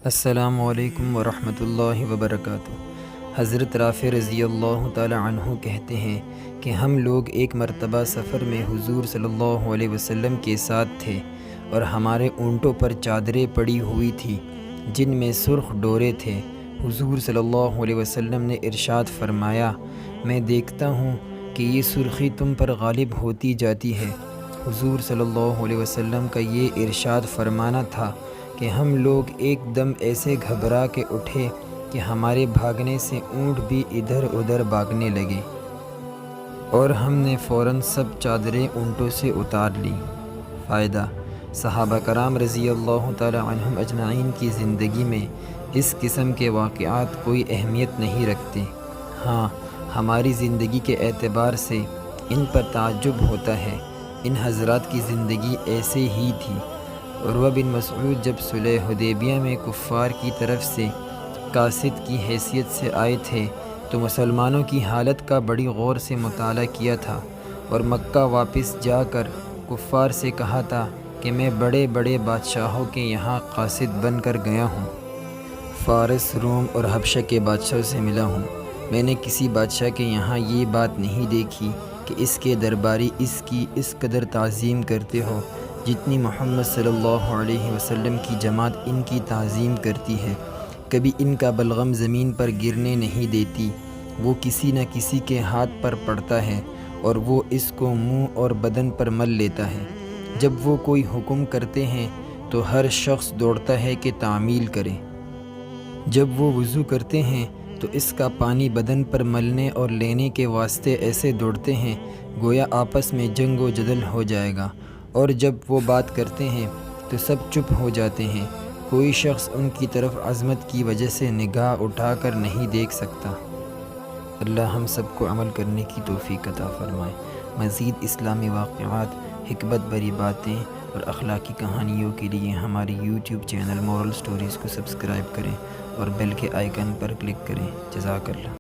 السلام علیکم ورحمۃ اللہ وبرکاتہ۔ حضرت رافع رضی اللہ تعالی عنہ کہتے ہیں کہ ہم لوگ ایک مرتبہ سفر میں حضور صلی اللہ علیہ وسلم کے ساتھ تھے اور ہمارے اونٹوں پر چادریں پڑی ہوئی تھی جن میں سرخ ڈورے تھے۔ حضور صلی اللہ علیہ وسلم نے ارشاد فرمایا، میں دیکھتا ہوں کہ یہ سرخی تم پر غالب ہوتی جاتی ہے۔ حضور صلی اللہ علیہ وسلم کا یہ ارشاد فرمانا تھا کہ ہم لوگ ایک دم ایسے گھبرا کے اٹھے کہ ہمارے بھاگنے سے اونٹ بھی ادھر ادھر بھاگنے لگے اور ہم نے فوراً سب چادریں اونٹوں سے اتار لی۔ فائدہ: صحابہ کرام رضی اللہ تعالی عنہم اجمعین کی زندگی میں اس قسم کے واقعات کوئی اہمیت نہیں رکھتے۔ ہاں، ہماری زندگی کے اعتبار سے ان پر تعجب ہوتا ہے۔ ان حضرات کی زندگی ایسے ہی تھی۔ عروہ بن مسعود جب صلح حدیبیہ میں کفار کی طرف سے قاصد کی حیثیت سے آئے تھے تو مسلمانوں کی حالت کا بڑی غور سے مطالعہ کیا تھا اور مکہ واپس جا کر کفار سے کہا تھا کہ میں بڑے بڑے بادشاہوں کے یہاں قاصد بن کر گیا ہوں۔ فارس، روم اور حبشہ کے بادشاہوں سے ملا ہوں۔ میں نے کسی بادشاہ کے یہاں یہ بات نہیں دیکھی کہ اس کے درباری اس کی اس قدر تعظیم کرتے ہو جتنی محمد صلی اللہ علیہ وسلم کی جماعت ان کی تعظیم کرتی ہے۔ کبھی ان کا بلغم زمین پر گرنے نہیں دیتی، وہ کسی نہ کسی کے ہاتھ پر پڑتا ہے اور وہ اس کو منہ اور بدن پر مل لیتا ہے۔ جب وہ کوئی حکم کرتے ہیں تو ہر شخص دوڑتا ہے کہ تعمیل کرے۔ جب وہ وضو کرتے ہیں تو اس کا پانی بدن پر ملنے اور لینے کے واسطے ایسے دوڑتے ہیں گویا آپس میں جنگ و جدل ہو جائے گا، اور جب وہ بات کرتے ہیں تو سب چپ ہو جاتے ہیں۔ کوئی شخص ان کی طرف عظمت کی وجہ سے نگاہ اٹھا کر نہیں دیکھ سکتا۔ اللہ ہم سب کو عمل کرنے کی توفیق عطا فرمائے۔ مزید اسلامی واقعات، حکمت بھری باتیں اور اخلاقی کہانیوں کے لیے ہماری یوٹیوب چینل مورل سٹوریز کو سبسکرائب کریں اور بیل کے آئیکن پر کلک کریں۔ جزاک اللہ۔